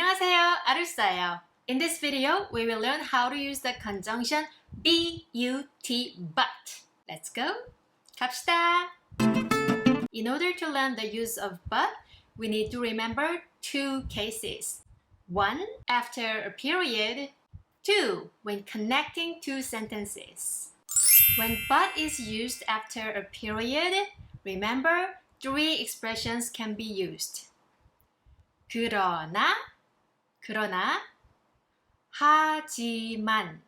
안녕하세요, 아루사예요. In this video, we will learn how to use the conjunction but, but. Let's go. 갑시다. In order to learn the use of but, we need to remember two cases. One, after a period. Two, when connecting two sentences. When but is used after a period, remember three expressions can be used. 그러나, 하지만,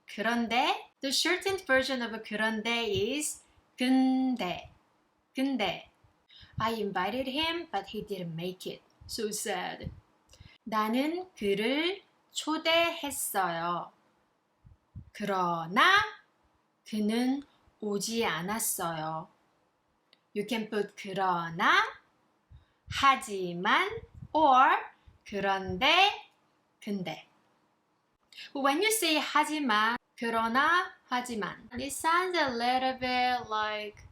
그런데, the shortened version of a 그런데 is 근데. I invited him, but he didn't make it. So sad. 나는 그를 초대했어요. 그러나 그는 오지 않았어요. You can put 그러나, 하지만, or 그런데, 근데. When you say 하지만, 그러나, 하지만, it sounds a little bit like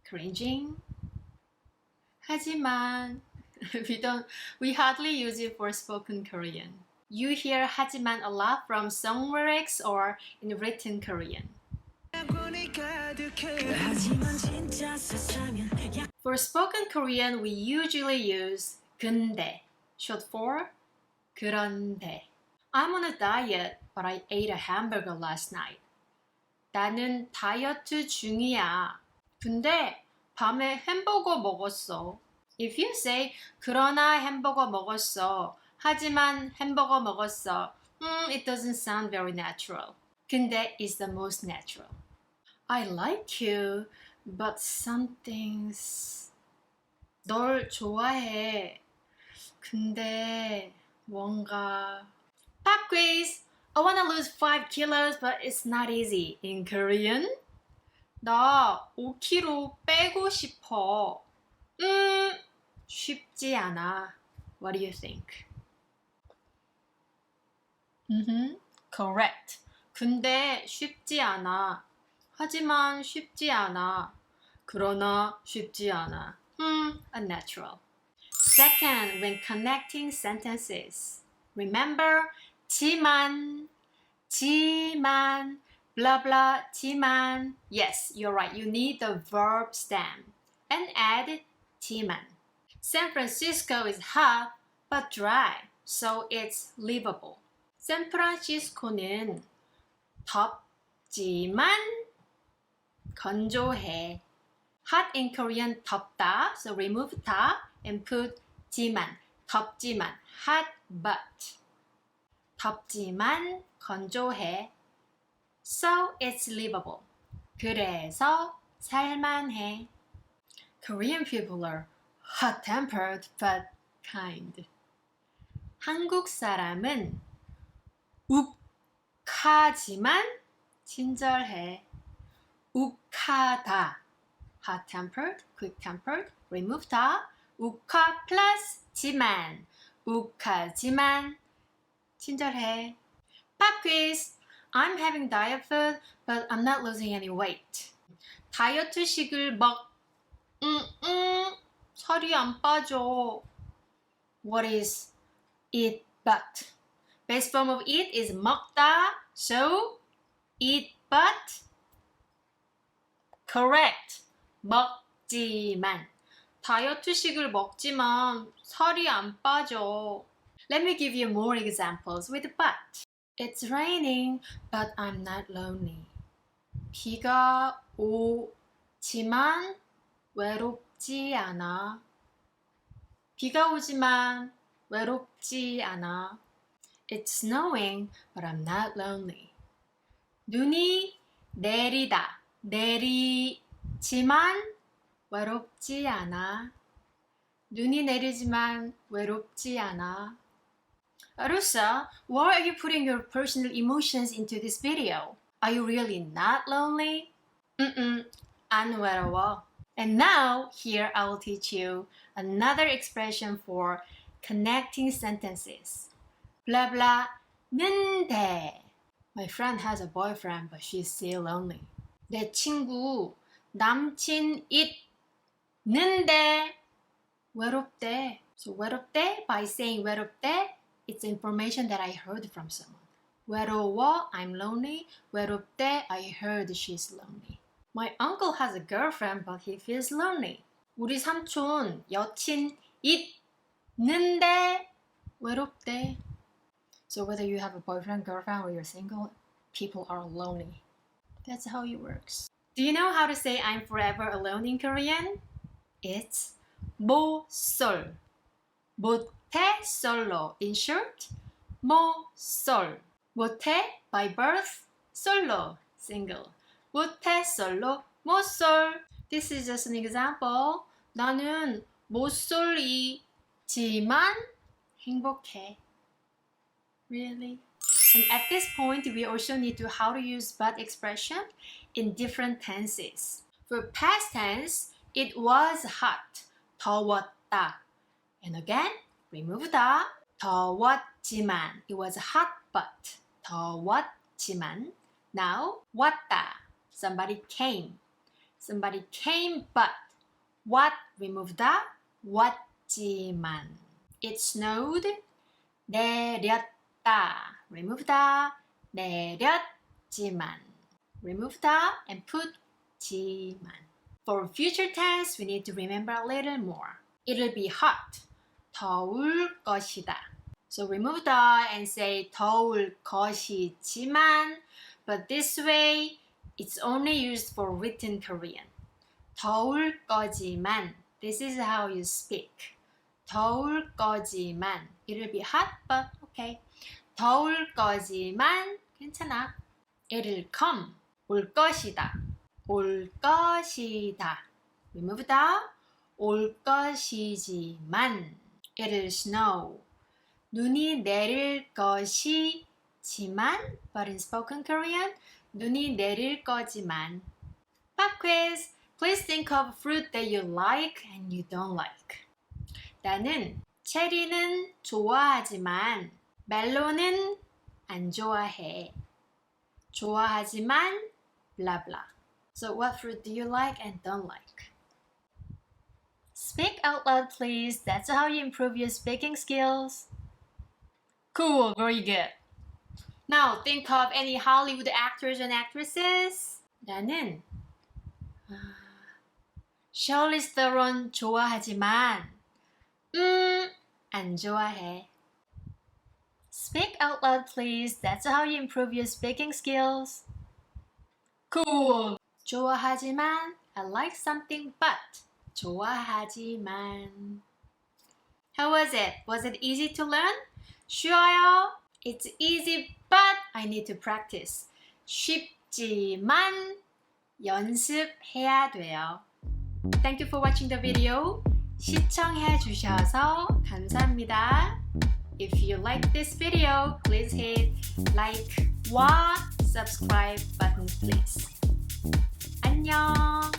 cringing. 하지만, we hardly use it for spoken Korean. You hear 하지만 a lot from song lyrics or in written Korean. For spoken Korean, we usually use 근데, short for 그런데. I'm on a diet, but I ate a hamburger last night. 나는 다이어트 중이야. 근데 밤에 햄버거 먹었어. If you say 그러나 햄버거 먹었어, 하지만 햄버거 먹었어, it doesn't sound very natural. 근데 is the most natural. I like you, but some things. 널 좋아해. 근데 뭔가. Pop quiz. I want to lose 5 kilos, but it's not easy. In Korean? 나 5kg 빼고 싶어. 쉽지 않아. What do you think? Correct. 근데 쉽지 않아. 하지만 쉽지 않아. 그러나 쉽지 않아. Unnatural. Second, when connecting sentences. Remember, 지만, blah blah, 지만. Yes, you're right. You need the verb stem. And add 지만. San Francisco is hot but dry, so it's livable. 샌프란시스코는 덥지만 건조해. Hot in Korean 덥다, so remove 다 and put 지만, 덥지만, hot but. 덥지만 건조해. So it's livable. 그래서 살만해. Korean people are hot-tempered but kind. 한국 사람은 욱하지만 친절해. 욱하다. Hot-tempered, quick-tempered, remove 다. 욱하 plus 지만. 욱하지만 친절해. Pop quiz. I'm having diet food, but I'm not losing any weight. 다이어트식을 살이 안 빠져. What is eat but? Base form of eat is 먹다, so eat but. Correct. 먹지만. 다이어트식을 먹지만 살이 안 빠져. Let me give you more examples with but. It's raining, but I'm not lonely. 비가 오지만 외롭지 않아. 비가 오지만 외롭지 않아. It's snowing, but I'm not lonely. 눈이 내리지만 외롭지 않아. 눈이 내리지만 외롭지 않아. Arusa, why are you putting your personal emotions into this video? Are you really not lonely? 안 외로워. And now, here I will teach you another expression for connecting sentences. Blah blah, 는데. My friend has a boyfriend, but she's still lonely. 내 친구 남친 는데 외롭대. So 외롭대, by saying 외롭대, it's information that I heard from someone. 외로워, I'm lonely. 외롭대, I heard she's lonely. My uncle has a girlfriend, but he feels lonely. 우리 삼촌 여친 있는데 외롭대. So whether you have a boyfriend, girlfriend, or you're single, people are lonely. That's how it works. Do you know how to say I'm forever alone in Korean? It's 모쏠. 못해 솔로. In short, 모쏠. 못해 by birth, 솔로 single. 못해 솔로 모쏠. This is just an example. 나는 모쏠이지만 행복해. Really? And at this point, we also need to how to use but expression in different tenses. For past tense, it was hot. 더웠다. And again, remove the 더웠지만. It was hot but. 더웠지만. Now, 왔다. Somebody came. Somebody came but. What? Remove the 왔지만. It snowed. 내렸다. Remove the 내렸지만. Remove the and put 지만. For future tense, we need to remember a little more. It'll be hot. 더울 것이다. So remove the and say 더울 것이지만. But this way, it's only used for written Korean. 더울 거지만. This is how you speak. 더울 거지만. It'll be hot, but okay. 더울 거지만 괜찮아. It'll come. 올 것이다. 올 것이다. Remove the 올 것이지만. It'll snow. 눈이 내릴 것이지만. But in spoken Korean, 눈이 내릴 거지만. Pop quiz. Please think of fruit that you like and you don't like. 나는 체리는 좋아하지만 멜론은 안 좋아해. 좋아하지만 blah blah. So what fruit do you like and don't like? Speak out loud, please. That's how you improve your speaking skills. Cool, very good. Now think of any Hollywood actors and actresses. 나는 Charlize Theron 좋아하지만 안 좋아해. Speak out loud, please. That's how you improve your speaking skills. Cool. 좋아하지만 I like something but 좋아하지만. How was it? Was it easy to learn? 쉬워요. It's easy but I need to practice. 쉽지만 연습해야 돼요. Thank you for watching the video. 시청해 주셔서 감사합니다. If you like this video, please hit like 와 subscribe button please. 안녕.